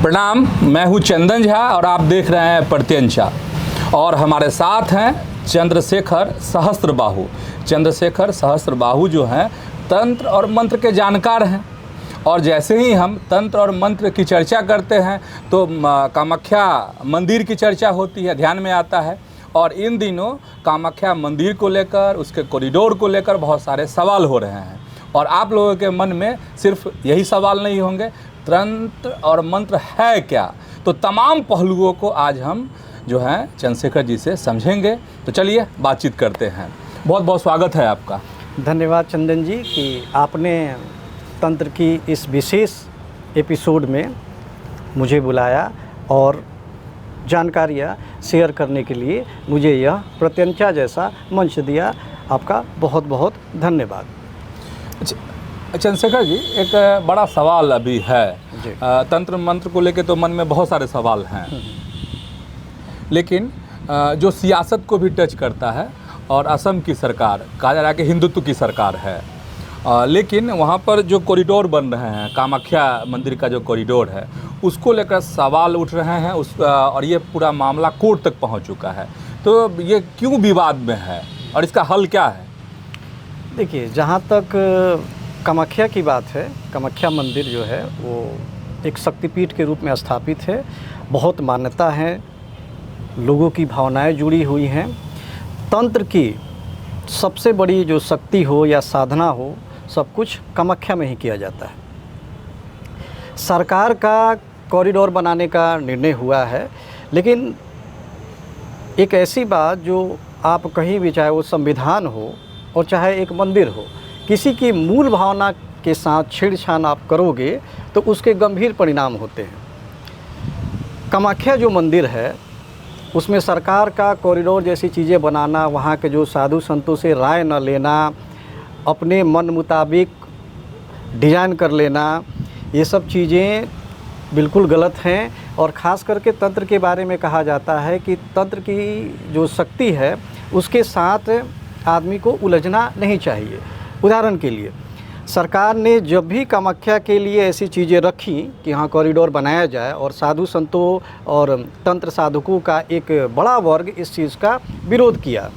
प्रणाम, मैं हूं चंदन झा और आप देख रहे हैं प्रत्यंचा। और हमारे साथ हैं चंद्रशेखर सहस्त्रबाहु। चंद्रशेखर सहस्त्रबाहु जो हैं तंत्र और मंत्र के जानकार हैं। और जैसे ही हम तंत्र और मंत्र की चर्चा करते हैं तो कामाख्या मंदिर की चर्चा होती है, ध्यान में आता है। और इन दिनों कामाख्या मंदिर को लेकर, उसके कॉरिडोर को लेकर बहुत सारे सवाल हो रहे हैं। और आप लोगों के मन में सिर्फ यही सवाल नहीं होंगे, तंत्र और मंत्र है क्या। तो तमाम पहलुओं को आज हम जो हैं चंद्रशेखर जी से समझेंगे। तो चलिए बातचीत करते हैं। बहुत बहुत स्वागत है आपका। धन्यवाद चंदन जी कि आपने तंत्र की इस विशेष एपिसोड में मुझे बुलाया और जानकारियाँ शेयर करने के लिए मुझे यह प्रत्यंचा जैसा मंच दिया। आपका बहुत बहुत धन्यवाद। चंद्रशेखर जी, एक बड़ा सवाल अभी है। तंत्र मंत्र को लेके तो मन में बहुत सारे सवाल हैं, लेकिन जो सियासत को भी टच करता है, और असम की सरकार, कहा जा रहा है कि हिंदुत्व की सरकार है, लेकिन वहाँ पर जो कॉरिडोर बन रहे हैं, कामाख्या मंदिर का जो कॉरिडोर है, उसको लेकर सवाल उठ रहे हैं और ये पूरा मामला कोर्ट तक पहुँच चुका है। तो ये क्यों विवाद में है और इसका हल क्या है? देखिए, जहाँ तक कामाख्या की बात है, कामाख्या मंदिर जो है वो एक शक्तिपीठ के रूप में स्थापित है। बहुत मान्यता है, लोगों की भावनाएं जुड़ी हुई हैं। तंत्र की सबसे बड़ी जो शक्ति हो या साधना हो, सब कुछ कामाख्या में ही किया जाता है। सरकार का कॉरिडोर बनाने का निर्णय हुआ है, लेकिन एक ऐसी बात जो आप कहीं भी, चाहे वो संविधान हो और चाहे एक मंदिर हो, किसी की मूल भावना के साथ छेड़छाड़ आप करोगे तो उसके गंभीर परिणाम होते हैं। कामाख्या जो मंदिर है उसमें सरकार का कॉरिडोर जैसी चीज़ें बनाना, वहाँ के जो साधु संतों से राय न लेना, अपने मन मुताबिक डिज़ाइन कर लेना, ये सब चीज़ें बिल्कुल गलत हैं। और ख़ास करके तंत्र के बारे में कहा जाता है कि तंत्र की जो शक्ति है उसके साथ आदमी को उलझना नहीं चाहिए। उदाहरण के लिए, सरकार ने जब भी कामाख्या के लिए ऐसी चीज़ें रखी कि हाँ कॉरिडोर बनाया जाए, और साधु संतों और तंत्र साधकों का एक बड़ा वर्ग इस चीज़ का विरोध किया।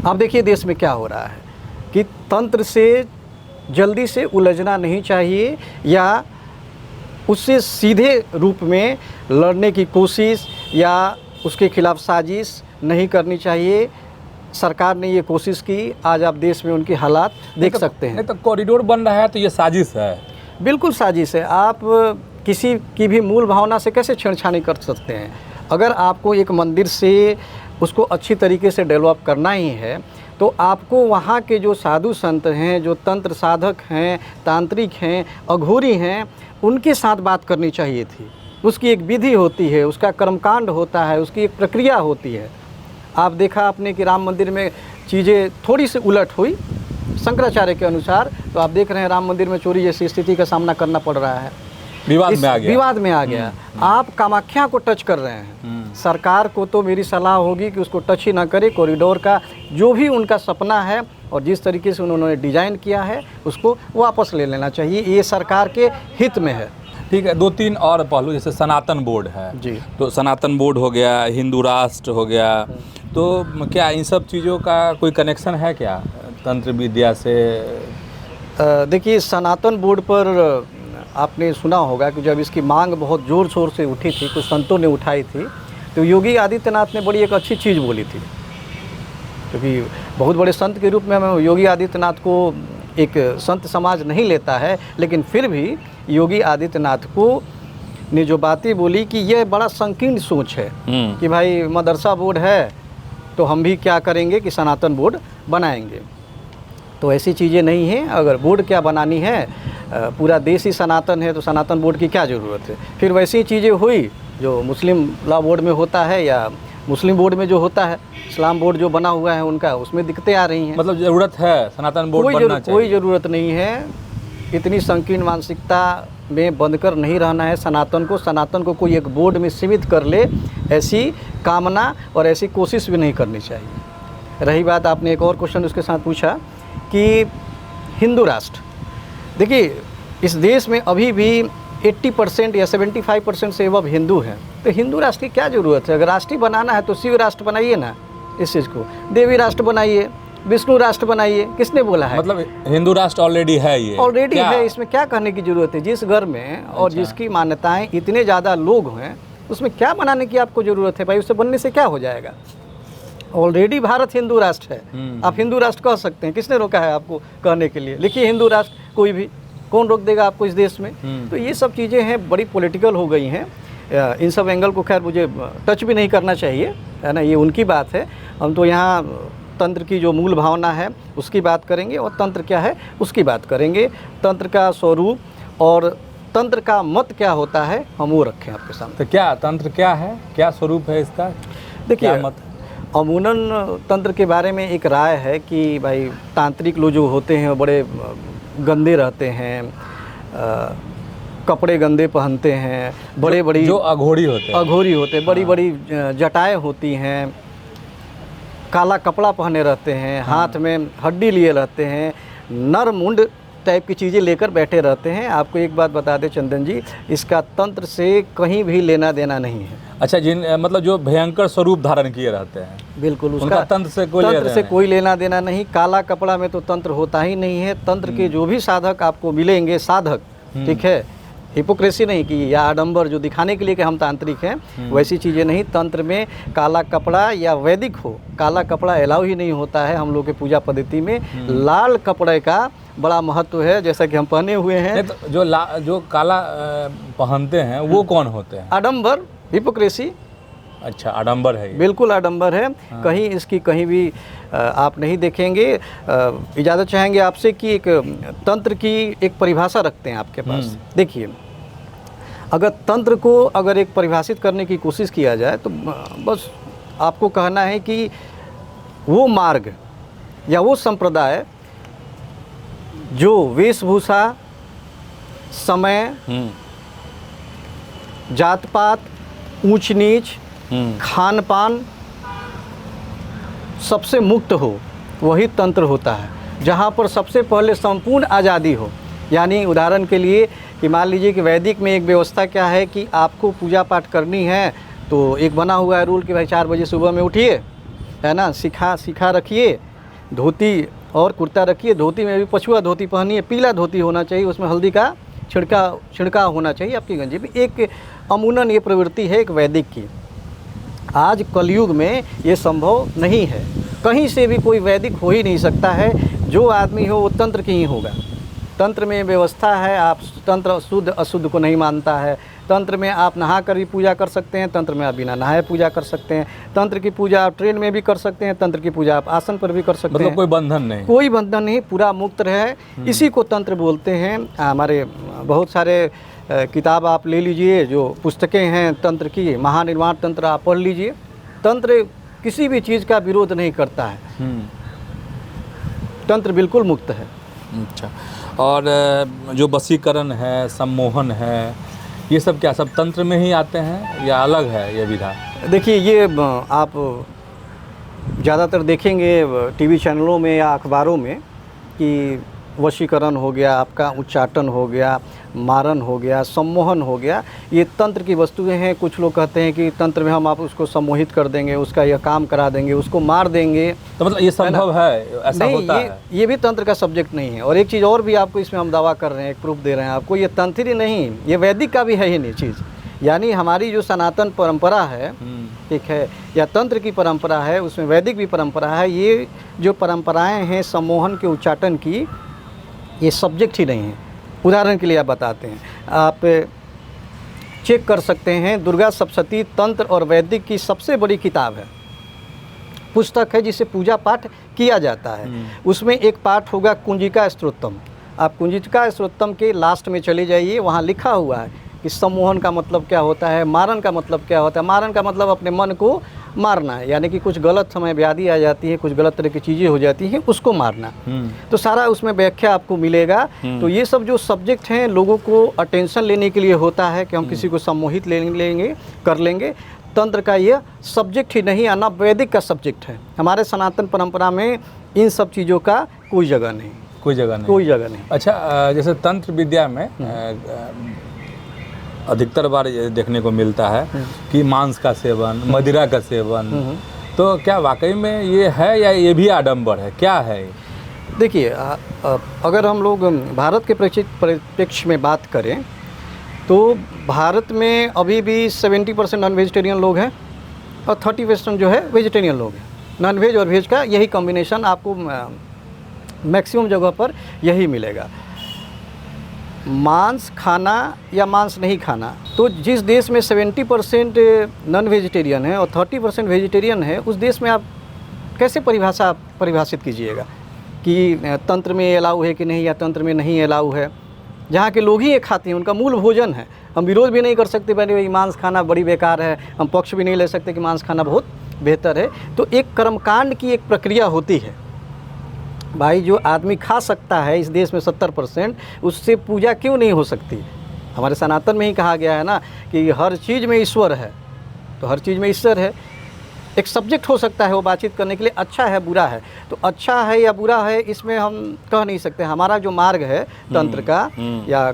अब देखिए देश में क्या हो रहा है कि तंत्र से जल्दी से उलझना नहीं चाहिए, या उससे सीधे रूप में लड़ने की कोशिश या उसके खिलाफ साजिश नहीं करनी चाहिए। सरकार ने ये कोशिश की, आज आप देश में उनकी हालात देख सकते हैं। नहीं तो कॉरिडोर बन रहा है तो ये साजिश है। बिल्कुल साजिश है। आप किसी की भी मूल भावना से कैसे छेड़छाड़ी कर सकते हैं? अगर आपको एक मंदिर से उसको अच्छी तरीके से डेवलप करना ही है तो आपको वहाँ के जो साधु संत हैं, जो तंत्र साधक हैं, तांत्रिक हैं, अघोरी हैं, उनके साथ बात करनी चाहिए थी। उसकी एक विधि होती है, उसका कर्मकांड होता है, उसकी एक प्रक्रिया होती है। आप देखा आपने कि राम मंदिर में चीज़ें थोड़ी सी उलट हुई शंकराचार्य के अनुसार, तो आप देख रहे हैं राम मंदिर में चोरी जैसी स्थिति का सामना करना पड़ रहा है। विवाद में आ गया। आप कामाख्या को टच कर रहे हैं। सरकार को तो मेरी सलाह होगी कि उसको टच ही ना करे। कॉरिडोर का जो भी उनका सपना है और जिस तरीके से उन्होंने डिज़ाइन किया है उसको वापस ले लेना चाहिए। ये सरकार के हित में है। ठीक है, दो तीन और पहलू, जैसे सनातन बोर्ड है जी, तो सनातन बोर्ड हो गया, हिंदू राष्ट्र हो गया, तो क्या इन सब चीज़ों का कोई कनेक्शन है क्या तंत्र विद्या से? देखिए, सनातन बोर्ड पर आपने सुना होगा कि जब इसकी मांग बहुत ज़ोर शोर से उठी थी, कुछ संतों ने उठाई थी, तो योगी आदित्यनाथ ने बड़ी एक अच्छी चीज़ बोली थी। क्योंकि बहुत बड़े संत के रूप में हम योगी आदित्यनाथ को एक संत समाज नहीं लेता है, लेकिन फिर भी योगी आदित्यनाथ को ने जो बातें बोली कि यह बड़ा संकीर्ण सोच है कि भाई मदरसा बोर्ड है तो हम भी क्या करेंगे कि सनातन बोर्ड बनाएंगे। तो ऐसी चीज़ें नहीं हैं। अगर बोर्ड क्या बनानी है, पूरा देश ही सनातन है, तो सनातन बोर्ड की क्या ज़रूरत है। फिर वैसी चीज़ें हुई जो मुस्लिम लॉ बोर्ड में होता है या मुस्लिम बोर्ड में जो होता है, इस्लाम बोर्ड जो बना हुआ है उनका, उसमें दिक्कतें आ रही हैं। मतलब ज़रूरत है सनातन बोर्ड बनना चाहिए? कोई ज़रूरत नहीं है। इतनी संकीर्ण मानसिकता में बंधकर नहीं रहना है सनातन को कोई एक बोर्ड में सीमित कर ले, ऐसी कामना और ऐसी कोशिश भी नहीं करनी चाहिए। रही बात, आपने एक और क्वेश्चन उसके साथ पूछा कि हिंदू राष्ट्र, देखिए इस देश में अभी भी 80% या 75% से अब हिंदू हैं, तो हिंदू राष्ट्र की क्या ज़रूरत है? अगर राष्ट्रीय बनाना है तो शिव राष्ट्र बनाइए ना, इस चीज़ को देवी राष्ट्र बनाइए, विष्णु राष्ट्र बनाइए। किसने बोला है? मतलब हिंदू राष्ट्र ऑलरेडी है, ये ऑलरेडी है, इसमें क्या कहने की ज़रूरत है? जिस घर में और जिसकी मान्यताएं इतने ज़्यादा लोग हैं, उसमें क्या बनाने की आपको ज़रूरत है भाई? उससे बनने से क्या हो जाएगा? ऑलरेडी भारत हिंदू राष्ट्र है। आप हिंदू राष्ट्र कह सकते हैं, किसने रोका है आपको कहने के लिए? लिखिए हिंदू राष्ट्र, कोई भी, कौन रोक देगा आपको इस देश में? तो ये सब चीज़ें हैं, बड़ी पॉलिटिकल हो गई हैं। इन सब एंगल को खैर मुझे टच भी नहीं करना चाहिए, है ना, ये उनकी बात है। हम तो यहाँ तंत्र की जो मूल भावना है उसकी बात करेंगे और तंत्र क्या है उसकी बात करेंगे। तंत्र का स्वरूप और तंत्र का मत क्या होता है हम वो रखें आपके सामने। तो क्या तंत्र क्या है, क्या स्वरूप है इसका? देखिए, मत अमूनन तंत्र के बारे में एक राय है कि भाई तांत्रिक लोग जो होते हैं वो बड़े गंदे रहते हैं, कपड़े गंदे पहनते हैं, बड़े बड़ी जो अघोरी होते हैं, बड़ी बड़ी जटाएं होती हैं, काला कपड़ा पहने रहते हैं, हाथ में हड्डी लिए रहते हैं, नर मुंड टाइप की चीज़ें लेकर बैठे रहते हैं। आपको एक बात बता दें चंदन जी, इसका तंत्र से कहीं भी लेना देना नहीं है। अच्छा, जिन मतलब जो भयंकर स्वरूप धारण किए रहते हैं, बिल्कुल, उसका तंत्र से कोई लेना देना नहीं। काला कपड़ा में तो तंत्र होता ही नहीं है। तंत्र के जो भी साधक आपको मिलेंगे, साधक, ठीक है, हिपोक्रेसी नहीं की या आडंबर जो दिखाने के लिए कि हम तांत्रिक हैं, वैसी चीज़ें नहीं। तंत्र में काला कपड़ा या वैदिक हो, काला कपड़ा अलाउ ही नहीं होता है हम लोग के पूजा पद्धति में। लाल कपड़े का बड़ा महत्व है, जैसा कि हम पहने हुए हैं। तो जो काला पहनते हैं वो कौन होते हैं? आडंबर, हिपोक्रेसी। अच्छा, आडंबर है ये। बिल्कुल आडंबर है। कहीं इसकी कहीं भी आप नहीं देखेंगे। इजाज़त चाहेंगे आपसे कि एक तंत्र की एक परिभाषा रखते हैं आपके पास। देखिए, अगर तंत्र को अगर एक परिभाषित करने की कोशिश किया जाए तो बस आपको कहना है कि वो मार्ग या वो संप्रदाय जो वेशभूषा, समय, जात पात, ऊंच नीच, खान पान सबसे मुक्त हो, वही तंत्र होता है। जहाँ पर सबसे पहले संपूर्ण आज़ादी हो। यानी उदाहरण के लिए कि मान लीजिए कि वैदिक में एक व्यवस्था क्या है कि आपको पूजा पाठ करनी है तो एक बना हुआ है रूल कि भाई 4 बजे सुबह में उठिए, है ना, सिखा रखिए, धोती और कुर्ता रखिए, धोती में भी पछुआ धोती पहनिए, पीला धोती होना चाहिए, उसमें हल्दी का छिड़काव होना चाहिए आपकी गंजी भी। एक अमूनन ये प्रवृत्ति है एक वैदिक की। आज कलयुग में ये संभव नहीं है, कहीं से भी कोई वैदिक हो ही नहीं सकता है। जो आदमी हो वो तंत्र की ही होगा। तंत्र में व्यवस्था है, आप तंत्र शुद्ध अशुद्ध को नहीं मानता है। तंत्र में आप नहा कर भी पूजा कर सकते हैं, तंत्र में आप बिना नहाए पूजा कर सकते हैं। तंत्र की पूजा आप ट्रेन में भी कर सकते हैं, तंत्र की पूजा आप आसन पर भी कर सकते हैं। कोई बंधन नहीं, कोई बंधन नहीं, पूरा मुक्त रहे, इसी को तंत्र बोलते हैं। हमारे बहुत सारे किताब आप ले लीजिए, जो पुस्तकें हैं तंत्र की, महानिर्वाण तंत्र आप पढ़ लीजिए। तंत्र किसी भी चीज़ का विरोध नहीं करता है, तंत्र बिल्कुल मुक्त है। अच्छा, और जो वशीकरण है, सम्मोहन है, ये सब क्या सब तंत्र में ही आते हैं या अलग है ये विधा? देखिए, ये आप ज़्यादातर देखेंगे टीवी चैनलों में या अखबारों में कि वशीकरण हो गया, आपका उच्चाटन हो गया, मारन हो गया, सम्मोहन हो गया, ये तंत्र की वस्तुएं हैं। कुछ लोग कहते हैं कि तंत्र में हम आप उसको सम्मोहित कर देंगे, उसका यह काम करा देंगे, उसको मार देंगे। तो मतलब ये संभव है, ऐसा नहीं, होता है? ये भी तंत्र का सब्जेक्ट नहीं है। और एक चीज़ और भी आपको इसमें हम दावा कर रहे हैं, एक प्रूफ दे रहे हैं आपको, ये तंत्र ही नहीं, ये वैदिक का भी है ही नहीं चीज़। यानी हमारी जो सनातन परंपरा है, ठीक है, या तंत्र की परंपरा है, उसमें वैदिक भी परंपरा है। ये जो परंपराएं हैं सम्मोहन के उच्चाटन की, ये सब्जेक्ट ही नहीं है। उदाहरण के लिए आप बताते हैं, आप चेक कर सकते हैं, दुर्गा सप्तशती तंत्र और वैदिक की सबसे बड़ी किताब है, पुस्तक है जिसे पूजा पाठ किया जाता है। उसमें एक पाठ होगा कुंजिका स्तोत्रम। आप कुंजिका स्तोत्रम के लास्ट में चले जाइए, वहाँ लिखा हुआ है कि सम्मोहन का मतलब क्या होता है, मारन का मतलब क्या होता है। मारन का मतलब अपने मन को मारना है, यानी कि कुछ गलत समय व्याधि आ जाती है, कुछ गलत तरह की चीज़ें हो जाती हैं, उसको मारना। तो सारा उसमें व्याख्या आपको मिलेगा। तो ये सब जो सब्जेक्ट हैं लोगों को अटेंशन लेने के लिए होता है कि हम किसी को सम्मोहित कर लेंगे। तंत्र का ये सब्जेक्ट ही नहीं, ना वैदिक का सब्जेक्ट है। हमारे सनातन परंपरा में इन सब चीज़ों का कोई जगह नहीं, कोई जगह नहीं। नहीं। अच्छा, जैसे तंत्र विद्या में अधिकतर बार ये देखने को मिलता है कि मांस का सेवन, मदिरा का सेवन, तो क्या वाकई में ये है या ये भी आडंबर है, क्या है? देखिए अगर हम लोग भारत के परिप्रेक्ष्य में बात करें तो भारत में अभी भी 70% नॉन वेजिटेरियन लोग हैं और 30% जो है वेजिटेरियन लोग हैं। नॉन वेज और वेज का यही कॉम्बिनेशन आपको मैक्सिमम जगह पर यही मिलेगा। मांस खाना या मांस नहीं खाना, तो जिस देश में 70% नॉन वेजिटेरियन है और 30% वेजिटेरियन है, उस देश में आप कैसे परिभाषित कीजिएगा कि तंत्र में अलाउ है कि नहीं या तंत्र में नहीं अलाउ है। जहाँ के लोग ही ये खाते हैं, उनका मूल भोजन है। हम विरोध भी नहीं कर सकते भाई मांस खाना बड़ी बेकार है, हम पक्ष भी नहीं ले सकते कि मांस खाना बहुत बेहतर है। तो एक कर्मकांड की एक प्रक्रिया होती है भाई, जो आदमी खा सकता है इस देश में 70%, उससे पूजा क्यों नहीं हो सकती? हमारे सनातन में ही कहा गया है ना कि हर चीज़ में ईश्वर है, तो हर चीज़ में ईश्वर है। एक सब्जेक्ट हो सकता है वो बातचीत करने के लिए, अच्छा है बुरा है, तो अच्छा है या बुरा है इसमें हम कह नहीं सकते। हमारा जो मार्ग है तंत्र का या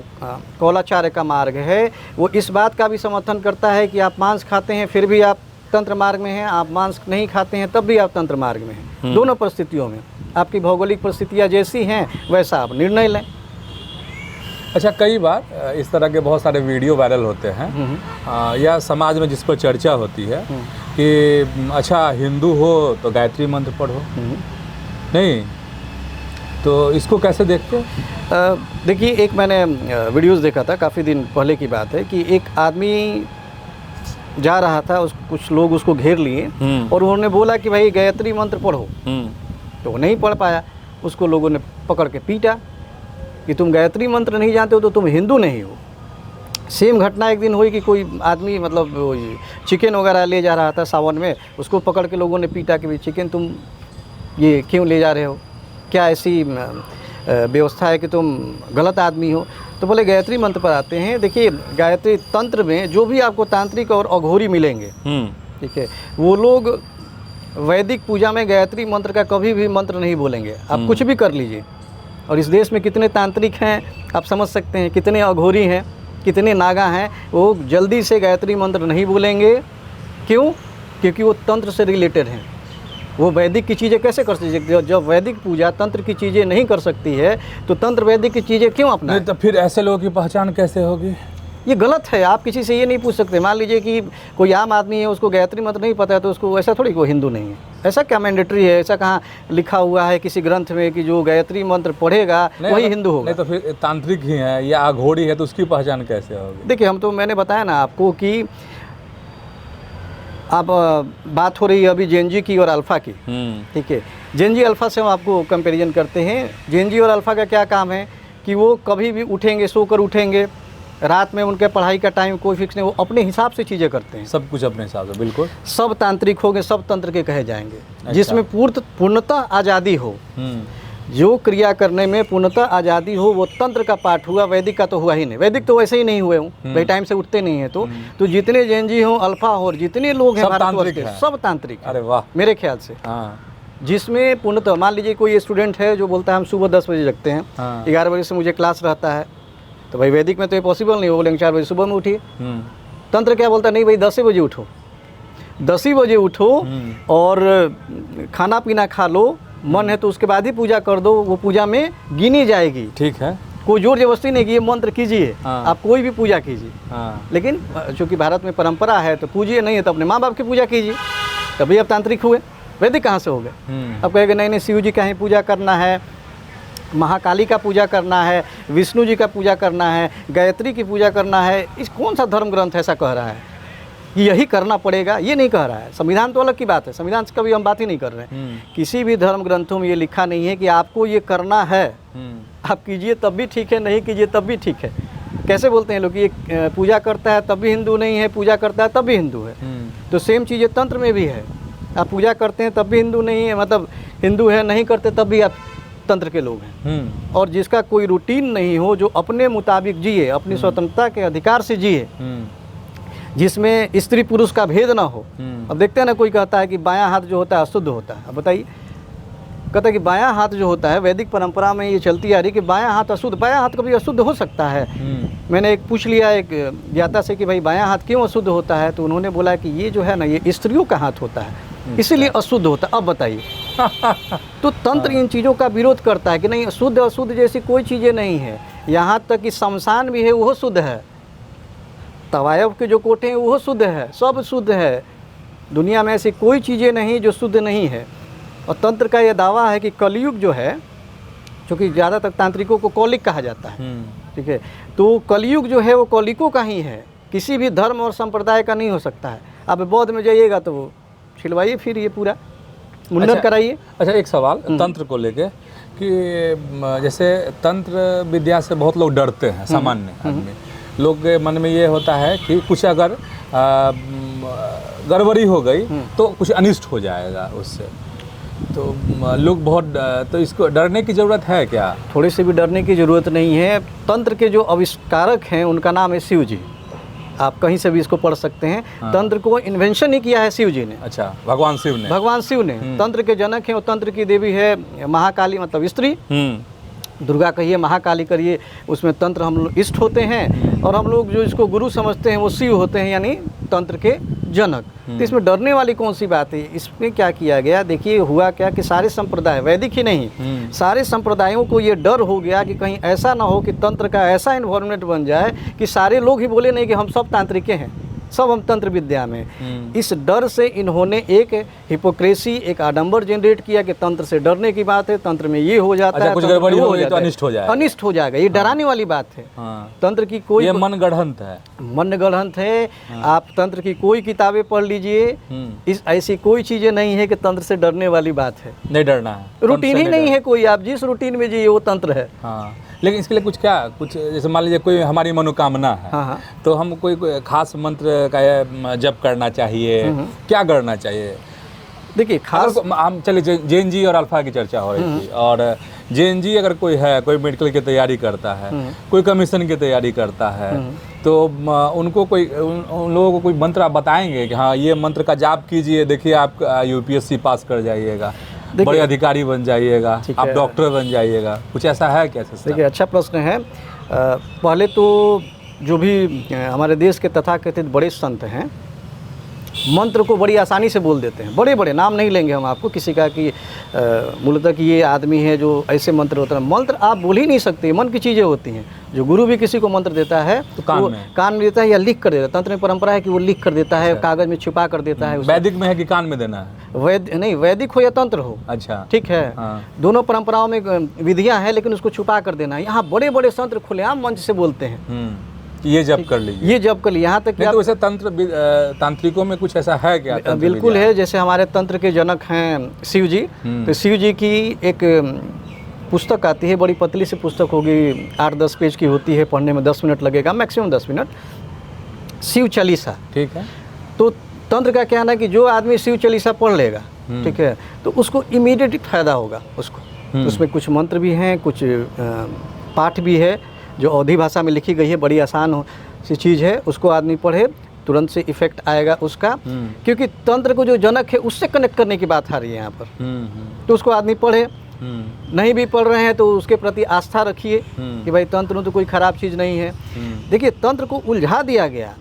कौलाचार्य का मार्ग है, वो इस बात का भी समर्थन करता है कि आप मांस खाते हैं फिर भी आप तंत्र मार्ग में हैं, आप मांस नहीं खाते हैं तब भी आप तंत्र मार्ग में हैं। दोनों परिस्थितियों में आपकी भौगोलिक परिस्थितियाँ जैसी हैं वैसा आप निर्णय लें। अच्छा, कई बार इस तरह के बहुत सारे वीडियो वायरल होते हैं या समाज में जिस पर चर्चा होती है कि अच्छा हिंदू हो तो गायत्री मंत्र पढ़ो, नहीं तो इसको कैसे देखते हो? देखिए, एक मैंने वीडियोस देखा था, काफ़ी दिन पहले की बात है, कि एक आदमी जा रहा था, कुछ लोग उसको घेर लिए और उन्होंने बोला कि भाई गायत्री मंत्र पढ़ो, तो वो नहीं पढ़ पाया। उसको लोगों ने पकड़ के पीटा कि तुम गायत्री मंत्र नहीं जानते हो तो तुम हिंदू नहीं हो। सेम घटना एक दिन हुई कि कोई आदमी मतलब चिकन वगैरह ले जा रहा था सावन में, उसको पकड़ के लोगों ने पीटा कि भाई चिकन तुम ये क्यों ले जा रहे हो, क्या ऐसी व्यवस्था है कि तुम गलत आदमी हो? तो बोले गायत्री मंत्र पर आते हैं। देखिए, गायत्री तंत्र में जो भी आपको तांत्रिक और अघोरी मिलेंगे, ठीक है, वो लोग वैदिक पूजा में गायत्री मंत्र का कभी भी मंत्र नहीं बोलेंगे। आप कुछ भी कर लीजिए। और इस देश में कितने तांत्रिक हैं आप समझ सकते हैं, कितने अघोरी हैं, कितने नागा हैं, वो जल्दी से गायत्री मंत्र नहीं बोलेंगे। क्यों? क्योंकि वो तंत्र से रिलेटेड हैं। वो वैदिक की चीज़ें कैसे कर सकती है? जब वैदिक पूजा तंत्र की चीज़ें नहीं कर सकती है तो तंत्र वैदिक की चीज़ें क्यों अपना? तो फिर ऐसे लोगों की पहचान कैसे होगी? ये गलत है। आप किसी से ये नहीं पूछ सकते। मान लीजिए कि कोई आम आदमी है, उसको गायत्री मंत्र नहीं पता है, तो उसको ऐसा थोड़ी वो हिंदू नहीं है। ऐसा क्या मैंडेटरी है? ऐसा कहाँ लिखा हुआ है किसी ग्रंथ में कि जो गायत्री मंत्र पढ़ेगा वही हिंदू होगा? नहीं तो फिर तांत्रिक ही है या अघोरी है तो उसकी पहचान कैसे होगी? देखिए, मैंने बताया ना आपको कि अब बात हो रही है अभी जेन जी की और अल्फ़ा की, ठीक है। जेन जी अल्फ़ा से हम आपको कंपैरिजन करते हैं। जेन जी और अल्फ़ा का क्या काम है कि वो कभी भी उठेंगे, सोकर उठेंगे, रात में उनके पढ़ाई का टाइम कोई फिक्स नहीं, वो अपने हिसाब से चीज़ें करते हैं, सब कुछ अपने हिसाब से। बिल्कुल, सब तांत्रिक हो गए, सब तंत्र के कहे जाएंगे। अच्छा। जिसमें पूर्णतः आज़ादी हो, जो क्रिया करने में पूर्णतः आज़ादी हो, वो तंत्र का पाठ हुआ। वैदिक का तो हुआ ही नहीं। वैदिक तो वैसे ही नहीं हुए हूँ भाई, टाइम से उठते नहीं है। तो जितने जैन जी हो, अल्फा हो, और जितने लोग हैं भारतवर्ष के, सब तांत्रिक। अरे वाह, मेरे ख्याल से। जिसमें पूर्णतः मान लीजिए कोई स्टूडेंट है जो बोलता है हम सुबह 10 बजे जगते हैं, 11 बजे से मुझे क्लास रहता है, तो भाई वैदिक में तो ये पॉसिबल नहीं हो, बोलेंगे 4 बजे सुबह में उठिए। तंत्र क्या बोलता है? नहीं भाई 10 बजे उठो, 10 बजे उठो और खाना पीना खा लो, मन है तो उसके बाद ही पूजा कर दो, वो पूजा में गिनी जाएगी। ठीक है, कोई जोर जबरदस्ती नहीं कि ये मंत्र कीजिए। आप कोई भी पूजा कीजिए, लेकिन चूँकि भारत में परंपरा है तो पूजिए, नहीं है तो अपने माँ बाप की पूजा कीजिए, तभी आप तांत्रिक हुए। वैदिक कहाँ से हो गए? अब कहेंगे नहीं शिव जी का ही पूजा करना है, महाकाली का पूजा करना है, विष्णु जी का पूजा करना है, गायत्री की पूजा करना है। इस कौन सा धर्म ग्रंथ ऐसा कह रहा है यही करना पड़ेगा? ये नहीं कह रहा है। संविधान तो अलग की बात है, संविधान से कभी हम बात ही नहीं कर रहे हैं। किसी भी धर्म ग्रंथों में ये लिखा नहीं है कि आपको ये करना है, आप कीजिए तब भी ठीक है, नहीं कीजिए तब भी ठीक है। कैसे बोलते हैं लोग, ये पूजा करता है तब भी हिंदू नहीं है, पूजा करता है तब भी हिंदू है। तो सेम चीज़ें तंत्र में भी है। आप पूजा करते हैं तब भी हिंदू नहीं है, मतलब हिंदू है, नहीं करते तब भी आप तंत्र के लोग हैं। और जिसका कोई रूटीन नहीं हो, जो अपने मुताबिक जिए, अपनी स्वतंत्रता के अधिकार से जिए, जिसमें स्त्री पुरुष का भेद ना हो। अब देखते हैं ना, कोई कहता है कि बायां हाथ जो होता है अशुद्ध होता है। अब बताइए, कहता है कि बायां हाथ जो होता है, वैदिक परंपरा में ये चलती आ रही कि बायां हाथ अशुद्ध, बायां हाथ कभी अशुद्ध हो सकता है। मैंने एक पूछ लिया एक ज्ञाता से कि भाई बायां हाथ क्यों अशुद्ध होता है, तो उन्होंने बोला कि ये जो है ना, ये स्त्रियों का हाथ होता है, इसीलिए अशुद्ध होता है। अब बताइए तो तंत्र इन चीज़ों का विरोध करता है कि नहीं, शुद्ध अशुद्ध जैसी कोई चीज़ें नहीं है। यहाँ तक कि शमशान भी है वो शुद्ध है, तवायब के जो कोठे हैं वो शुद्ध है, सब शुद्ध है। दुनिया में ऐसी कोई चीज़ें नहीं जो शुद्ध नहीं है। और तंत्र का ये दावा है कि कलयुग जो है, क्योंकि ज़्यादातर तांत्रिकों को कौलिक कहा जाता है, ठीक है, तो कलयुग जो है वो कौलिकों का ही है, किसी भी धर्म और संप्रदाय का नहीं हो सकता है। आप बौद्ध में जाइएगा तो वो छिलवाइए, फिर ये पूरा मुंडन कराइए। अच्छा, एक सवाल तंत्र को लेके कि जैसे तंत्र विद्या से बहुत लोग डरते हैं, सामान्य आदमी लोग के मन में ये होता है कि कुछ अगर गड़बड़ी हो गई तो कुछ अनिष्ट हो जाएगा उससे, तो लोग बहुत तो इसको डरने की ज़रूरत है क्या? थोड़ी सी भी डरने की ज़रूरत नहीं है। तंत्र के जो आविष्कारक हैं उनका नाम है शिव जी, आप कहीं से भी इसको पढ़ सकते हैं। तंत्र को इन्वेंशन ही किया है शिव जी ने। अच्छा, भगवान शिव ने? भगवान शिव ने तंत्र के जनक हैं। और तंत्र की देवी है महाकाली, मतलब स्त्री, दुर्गा कहिए, महाकाली करिए, उसमें तंत्र हम लोग इष्ट होते हैं। और हम लोग जो इसको गुरु समझते हैं वो शिव होते हैं, यानी तंत्र के जनक। तो इसमें डरने वाली कौन सी बात है? इसमें क्या किया गया, देखिए हुआ क्या कि सारे संप्रदाय, वैदिक ही नहीं, सारे संप्रदायों को ये डर हो गया कि कहीं ऐसा ना हो कि तंत्र का ऐसा इन्वायरमेंट बन जाए कि सारे लोग ही बोले नहीं कि हम सब तांत्रिक हैं, सब हम तंत्र विद्या में। इस डर से इन्होंने एक हिपोक्रेसी, एक आडंबर जनरेट किया कि तंत्र से डरने की बात है, तंत्र में ये हो जाता है, कुछ गड़बड़ी हो जाए तो अनिष्ट हो जाएगा, अनिष्ट हो जाएगा। ये डराने वाली बात है। तंत्र की कोई, ये मनगढ़ंत है, मनगढ़ंत है। आप तंत्र की कोई किताबें पढ़ लीजिए, इस ऐसी कोई चीजें नहीं है कि तंत्र से डरने वाली बात है। नहीं डरना है, रूटीन ही नहीं है कोई, आप जिस रूटीन में जिए वो तंत्र है। लेकिन इसके लिए कुछ क्या, कुछ जैसे मान लीजिए कोई हमारी मनोकामना है, तो हम कोई खास मंत्र का जप करना चाहिए, क्या करना चाहिए? देखिए खास, हम चलिए जैन जी और अल्फा की चर्चा हो रही थी, और जैन जी अगर कोई है, कोई मेडिकल की तैयारी करता है, कोई कमीशन की तैयारी करता है, तो उनको कोई, उन लोगों को कोई मंत्र आप बताएंगे कि हाँ ये मंत्र का जाप कीजिए, देखिए आप यूपीएससी पास कर जाइएगा, बड़े अधिकारी बन जाइएगा, आप डॉक्टर बन जाइएगा, कुछ ऐसा है क्या? देखिए अच्छा प्रश्न है। पहले तो जो भी हमारे देश के तथाकथित बड़े संत हैं, मंत्र को बड़ी आसानी से बोल देते हैं। बड़े बड़े नाम नहीं लेंगे हम आपको किसी का कि मूलतः कि ये आदमी है जो ऐसे मंत्र होता है। मंत्र आप बोल ही नहीं सकते, मन की चीज़ें होती हैं। जो गुरु भी किसी को मंत्र देता है तो कान में देता है या लिख कर देता है। तंत्र में परंपरा है कि वो लिख कर देता है, कागज में छुपा कर देता है। वैदिक में है कि कान में देना है? नहीं, वैदिक हो या तंत्र हो, अच्छा ठीक है, दोनों परंपराओं में विधियाँ हैं, लेकिन उसको छुपा कर देना है। यहाँ बड़े बड़े संत खुलेआम मंच से बोलते हैं ये जब कर लीजिए, ये जब कर लीजिए। यहाँ तक तो वैसे तांत्रिकों में कुछ ऐसा है क्या? बिल्कुल है। जैसे हमारे तंत्र के जनक हैं शिव जी, तो शिव जी की एक पुस्तक आती है, बड़ी पतली सी पुस्तक होगी, 8-10 पेज की होती है, पढ़ने में 10 मिनट लगेगा, मैक्सिमम 10 मिनट, शिव चालीसा, ठीक है। तो तंत्र का कहना है कि जो आदमी शिव चालीसा पढ़ लेगा, ठीक है, तो उसको इमीडिएट फायदा होगा उसको। तो उसमें कुछ मंत्र भी हैं, कुछ पाठ भी है जो अवधी भाषा में लिखी गई है, बड़ी आसान सी चीज़ है, उसको आदमी पढ़े तुरंत से इफेक्ट आएगा उसका। क्योंकि तंत्र को जो जनक है उससे कनेक्ट करने की बात आ रही है यहाँ पर, तो उसको आदमी पढ़े। नहीं भी पढ़ रहे हैं तो उसके प्रति आस्था रखिए कि भाई तंत्र तो कोई ख़राब चीज़ नहीं है। देखिए तंत्र को उलझा दिया गया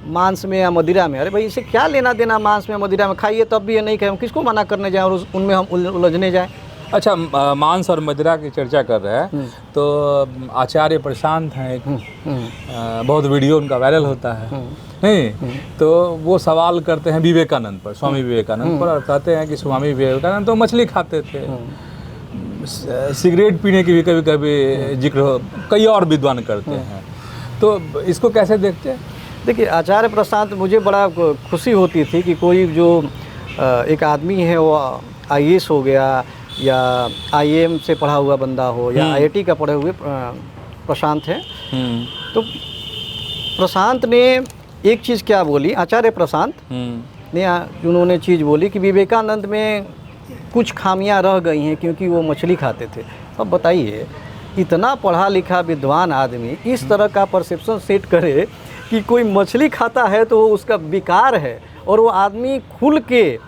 मांस में या मदिरा में। अरे भाई इसे क्या लेना देना मांस में मदिरा में, खाइए तब भी ये नहीं खाए, हम किसको मना करने जाएँ और उनमें हम उलझने जाएँ। अच्छा, मांस और मदिरा की चर्चा कर रहे हैं तो आचार्य प्रशांत हैं, एक बहुत वीडियो उनका वायरल होता है नहीं, तो वो सवाल करते हैं विवेकानंद पर, स्वामी विवेकानंद पर, और कहते हैं कि स्वामी विवेकानंद तो मछली खाते थे, सिगरेट पीने की भी कभी कभी जिक्र कई और विद्वान करते हैं, तो इसको कैसे देखते हैं? देखिए आचार्य प्रशांत, मुझे बड़ा खुशी होती थी कि कोई जो एक आदमी है वो IAS हो गया या IAM से पढ़ा हुआ बंदा हो या IIT का पढ़े हुए प्रशांत है। तो प्रशांत ने एक चीज़ क्या बोली, आचार्य प्रशांत ने उन्होंने चीज़ बोली कि विवेकानंद में कुछ खामियां रह गई हैं क्योंकि वो मछली खाते थे। अब बताइए इतना पढ़ा लिखा विद्वान आदमी इस तरह का परसेप्शन सेट करे कि कोई मछली खाता है तो उसका विकार है, और वो आदमी खुल के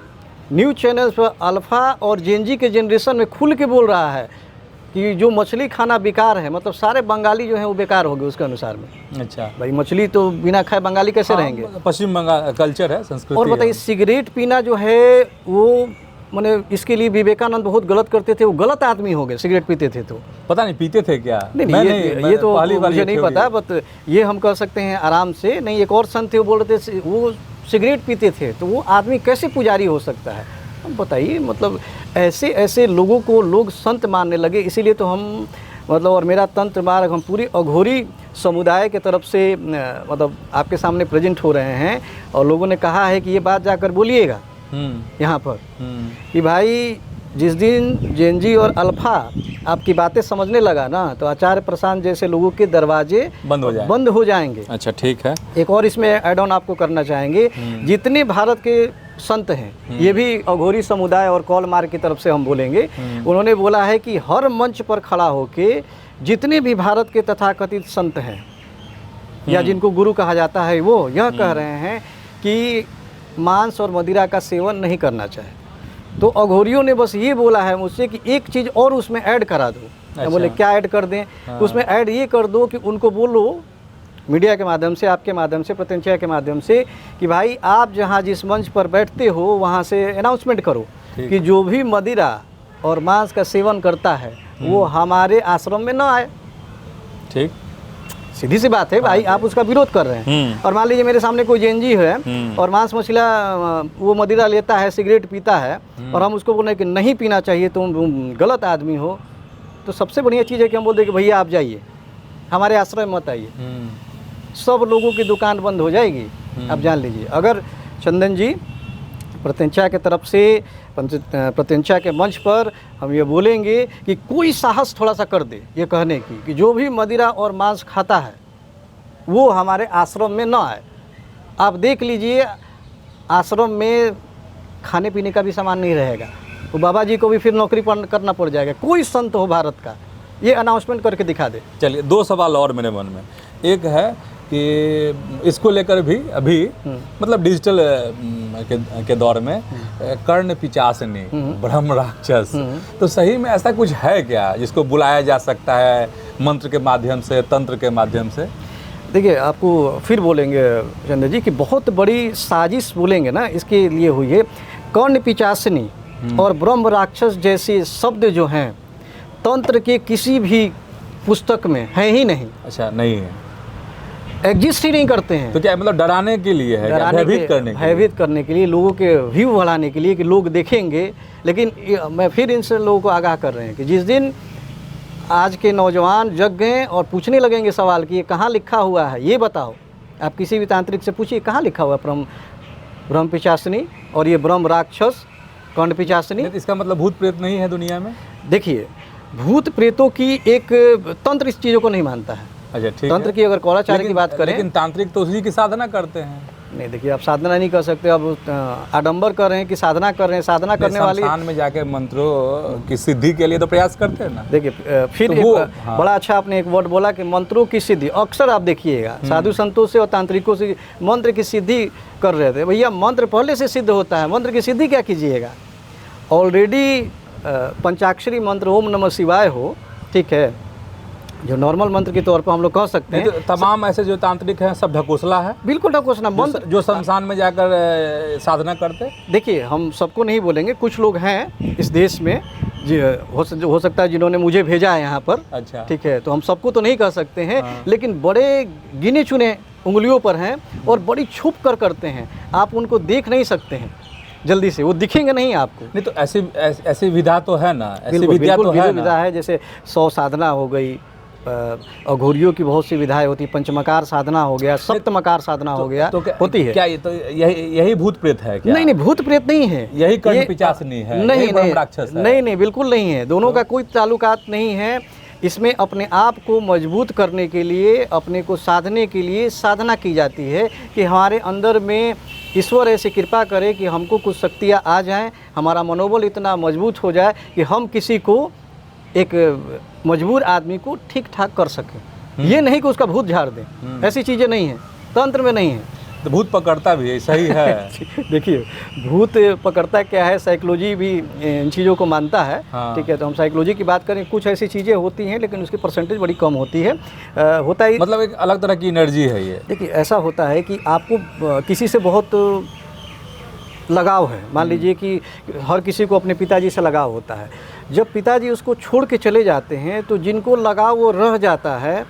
न्यूज़ चैनल्स पर अल्फ़ा और जेनजी के जनरेशन में खुल के बोल रहा है कि जो मछली खाना बेकार है, मतलब सारे बंगाली जो हैं वो बेकार हो गए उसके अनुसार में। अच्छा, भाई मछली तो बिना खाए बंगाली कैसे रहेंगे? पश्चिम बंगाल कल्चर है, संस्कृति और बताइए है। सिगरेट पीना जो है वो माने इसके लिए विवेकानंद बहुत गलत करते थे, वो गलत आदमी हो गए सिगरेट पीते थे तो। पता नहीं पीते थे क्या? नहीं मैं ये तो पहली बार मुझे नहीं देखे पता, होंगे। बट ये हम कह सकते हैं आराम से। नहीं, एक और संत थे वो बोल रहे थे वो सिगरेट पीते थे, तो वो आदमी कैसे पुजारी हो सकता है? हम बताइए, मतलब ऐसे ऐसे लोगों को लोग संत मानने लगे। इसीलिए तो हम मतलब और मेरा तंत्र मार्ग हम पूरी अघोरी समुदाय के तरफ से मतलब आपके सामने प्रेजेंट हो रहे हैं, और लोगों ने कहा है कि ये बात जाकर बोलिएगा यहाँ पर कि भाई जिस दिन जेनजी और अल्फा आपकी बातें समझने लगा ना, तो आचार्य प्रशांत जैसे लोगों के दरवाजे बंद हो जाएंगे। अच्छा, ठीक है। एक और इसमें ऐड ऑन आपको करना चाहेंगे, जितने भारत के संत हैं, ये भी अघोरी समुदाय और कॉल मार्ग की तरफ से हम बोलेंगे, उन्होंने बोला है कि हर मंच पर खड़ा होके जितने भी भारत के तथाकथित संत हैं या जिनको गुरु कहा जाता है, वो यह कह रहे हैं कि मांस और मदिरा का सेवन नहीं करना चाहिए। तो अघोरियों ने बस ये बोला है मुझसे कि एक चीज़ और उसमें ऐड करा दो। अच्छा। बोले क्या ऐड कर दें? उसमें ऐड ये कर दो कि उनको बोलो मीडिया के माध्यम से, आपके माध्यम से, प्रतिनिधिया के माध्यम से, कि भाई आप जहाँ जिस मंच पर बैठते हो वहाँ से अनाउंसमेंट करो कि जो भी मदिरा और मांस का सेवन करता है वो हमारे आश्रम में ना आए। ठीक, सीधी सी बात है भाई, आप उसका विरोध कर रहे हैं। और मान लीजिए मेरे सामने कोई जेनजी है और मांस मछला वो मदिरा लेता है, सिगरेट पीता है, और हम उसको बोल रहे हैं कि नहीं पीना चाहिए, तुम गलत आदमी हो, तो सबसे बढ़िया चीज़ है कि हम बोल दें कि भैया आप जाइए, हमारे आश्रय में मत आइए। सब लोगों की दुकान बंद हो जाएगी, आप जान लीजिए। अगर चंदन जी प्रतिनिधिया के तरफ से प्रतिनिधिया के मंच पर हम ये बोलेंगे कि कोई साहस थोड़ा सा कर दे ये कहने की कि जो भी मदिरा और मांस खाता है वो हमारे आश्रम में ना आए। आप देख लीजिए आश्रम में खाने पीने का भी सामान नहीं रहेगा, तो बाबा जी को भी फिर नौकरी करना पड़ जाएगा। कोई संत हो भारत का ये अनाउंसमेंट करके दिखा दे। चलिए, दो सवाल और मेरे मन में। एक है कि इसको लेकर भी अभी मतलब डिजिटल के दौर में कर्ण पिचासनी, ब्रह्म राक्षस, तो सही में ऐसा कुछ है क्या जिसको बुलाया जा सकता है मंत्र के माध्यम से, तंत्र के माध्यम से? देखिए, आपको फिर बोलेंगे चंद्र जी कि बहुत बड़ी साजिश बोलेंगे ना इसके लिए हुई है। कर्ण पिचासनी और ब्रह्म राक्षस जैसे शब्द जो हैं तंत्र के किसी भी पुस्तक में है ही नहीं। अच्छा, नहीं है, एग्जिस्ट ही नहीं करते हैं। तो क्या मतलब डराने के लिए है, भयभीत करने के लिए, लोगों के व्यू बढ़ाने के लिए कि लोग देखेंगे। लेकिन मैं फिर इनसे लोगों को आगाह कर रहे हैं कि जिस दिन आज के नौजवान जग गए और पूछने लगेंगे सवाल कि ये कहाँ लिखा हुआ है, ये बताओ, आप किसी भी तांत्रिक से पूछिए कहाँ लिखा हुआ है ब्रह्म पिचासनी और ये ब्रह्म राक्षस कर्ण पिचासनी। इसका मतलब भूत प्रेत नहीं है दुनिया में? देखिए, भूत प्रेतों की एक तंत्र इस चीज़ों को नहीं मानता है। अच्छा, ठीक तंत्र की अगर कौलाचार्य की बात करें, लेकिन तांत्रिक तो उसी की साधना करते हैं। नहीं, देखिए आप साधना नहीं कर सकते। अब आडंबर कर रहे हैं कि साधना कर रहे हैं। साधना करने वाली शमशान में जाके मंत्रों की सिद्धि के लिए तो प्रयास करते हैं ना। देखिए फिर तो बड़ा अच्छा आपने एक वर्ड बोला कि मंत्रों की सिद्धि। अक्सर आप देखिएगा साधु संतों से और तांत्रिकों से मंत्र की सिद्धि कर रहे थे। भैया मंत्र पहले से सिद्ध होता है, मंत्र की सिद्धि क्या कीजिएगा? ऑलरेडी पंचाक्षरी मंत्र ओम नमः शिवाय हो, ठीक है, जो नॉर्मल मंत्र के तौर पर हम लोग कह सकते हैं। तो तमाम ऐसे जो तांत्रिक हैं सब ढकोसला है। बिल्कुल ढकोसला मंत्र जो शमशान में जाकर साधना करते। देखिए, हम सबको नहीं बोलेंगे, कुछ लोग हैं इस देश में हो सकता है जिन्होंने मुझे भेजा है यहाँ पर। अच्छा, ठीक है, तो हम सबको तो नहीं कह सकते हैं। लेकिन बड़े गिने चुने उंगलियों पर हैं और बड़ी छुप कर करते हैं। आप उनको देख नहीं सकते हैं जल्दी से, वो दिखेंगे नहीं आपको। नहीं तो ऐसी विधा तो है ना, ऐसी बिल्कुल, विद्या तो है विधा है। जैसे 100 साधना हो गई, अघोरियों की बहुत सी विधाएं होती, पंचमकार साधना हो गया, सप्तमकार साधना हो गया, होती है। क्या ये तो यही भूत प्रेत है क्या? नहीं, भूत प्रेत नहीं है, यही कर्ण पिचासनी है, नहीं, राक्षस है। नहीं, बिल्कुल नहीं है। दोनों का कोई ताल्लुकात नहीं है। इसमें अपने आप को मजबूत करने के लिए, अपने को साधने के लिए साधना की जाती है कि हमारे अंदर में ईश्वर ऐसी कृपा करे कि हमको कुछ शक्तियाँ आ जाएं, हमारा मनोबल इतना मजबूत हो जाए कि हम किसी को, एक मजबूर आदमी को ठीक ठाक कर सकें। ये नहीं कि उसका भूत झाड़ दें, ऐसी चीज़ें नहीं हैं, तंत्र में नहीं है। तो भूत पकड़ता भी है, सही है? देखिए, भूत पकड़ता क्या है, साइकोलॉजी भी इन चीज़ों को मानता है। हाँ। ठीक है, तो हम साइकोलॉजी की बात करें, कुछ ऐसी चीज़ें होती हैं लेकिन उसकी परसेंटेज बड़ी कम होती है। होता ही मतलब एक अलग तरह की एनर्जी है ये। देखिए, ऐसा होता है कि आपको किसी से बहुत लगाव है। मान लीजिए कि हर किसी को अपने पिताजी से लगाव होता है। जब पिताजी उसको छोड़ के चले जाते हैं तो जिनको लगाव वो रह जाता है,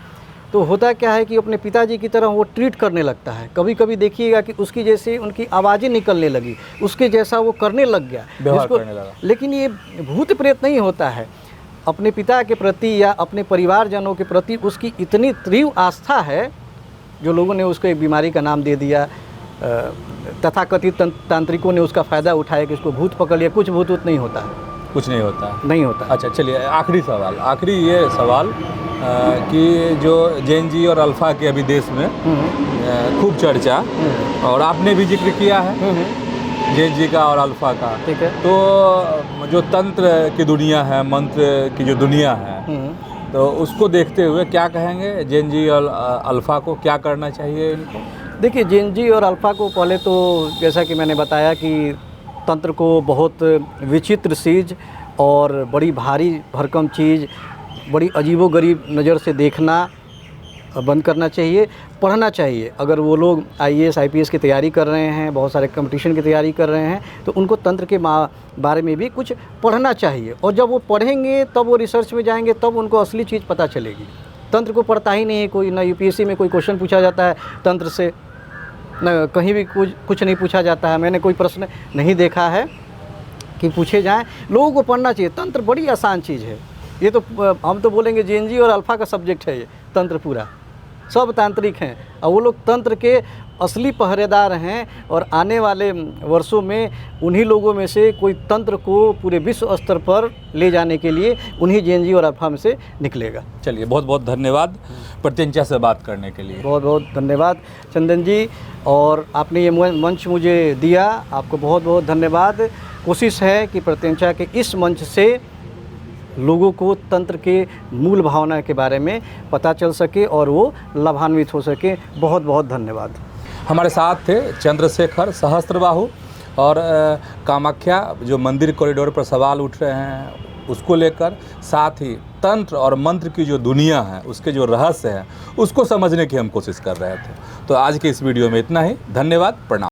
तो होता क्या है कि अपने पिताजी की तरह वो ट्रीट करने लगता है। कभी कभी देखिएगा कि उसकी जैसे उनकी आवाज़ें निकलने लगी, उसके जैसा वो करने लग गया, व्यवहार करने लगा। लेकिन ये भूत प्रेत नहीं होता है। अपने पिता के प्रति या अपने परिवारजनों के प्रति उसकी इतनी तीव्र आस्था है, जो लोगों ने उसको एक बीमारी का नाम दे दिया। तथाकथित तांत्रिकों ने उसका फ़ायदा उठाया कि उसको भूत पकड़ लिया। कुछ भूत नहीं होता है, कुछ नहीं होता है। नहीं होता। अच्छा, चलिए आखिरी ये सवाल कि जो जैन जी और अल्फा के अभी देश में खूब चर्चा, और आपने भी जिक्र किया है जैन जी का और अल्फा का, ठीक है। तो जो तंत्र की दुनिया है, मंत्र की जो दुनिया है, तो उसको देखते हुए क्या कहेंगे जैन जी और अल्फा को, क्या करना चाहिए इनको? देखिए, जैन जी और अल्फा को पहले तो जैसा कि मैंने बताया कि तंत्र को बहुत विचित्र चीज़ और बड़ी भारी भरकम चीज़, बड़ी अजीबोगरीब नज़र से देखना बंद करना चाहिए, पढ़ना चाहिए। अगर वो लोग IAS IPS की तैयारी कर रहे हैं, बहुत सारे कंपटीशन की तैयारी कर रहे हैं, तो उनको तंत्र के बारे में भी कुछ पढ़ना चाहिए। और जब वो पढ़ेंगे तब वो रिसर्च में जाएंगे, तब उनको असली चीज़ पता चलेगी। तंत्र को पढ़ता ही नहीं है कोई, ना UPSC में कोई क्वेश्चन पूछा जाता है तंत्र से, न कहीं भी कुछ नहीं पूछा जाता है। मैंने कोई प्रश्न नहीं देखा है कि पूछे जाएं। लोगों को पढ़ना चाहिए। तंत्र बड़ी आसान चीज़ है। ये तो हम तो बोलेंगे जैन जी और अल्फा का सब्जेक्ट है ये तंत्र पूरा। सब तांत्रिक हैं और वो लोग तंत्र के असली पहरेदार हैं, और आने वाले वर्षों में उन्हीं लोगों में से कोई तंत्र को पूरे विश्व स्तर पर ले जाने के लिए उन्हीं जैन जी और अल्फा में से निकलेगा। चलिए, बहुत बहुत धन्यवाद प्रत्यंचा से बात करने के लिए। बहुत बहुत धन्यवाद चंदन जी, और आपने ये मंच मुझे दिया, आपको बहुत बहुत धन्यवाद। कोशिश है कि प्रत्यंचा के इस मंच से लोगों को तंत्र के मूल भावना के बारे में पता चल सके और वो लाभान्वित हो सके। बहुत बहुत धन्यवाद। हमारे साथ थे चंद्रशेखर सहस्त्रबाहु, और कामाख्या जो मंदिर कॉरिडोर पर सवाल उठ रहे हैं उसको लेकर, साथ ही तंत्र और मंत्र की जो दुनिया है, उसके जो रहस्य हैं, उसको समझने की हम कोशिश कर रहे थे। तो आज के इस वीडियो में इतना ही। धन्यवाद, प्रणाम।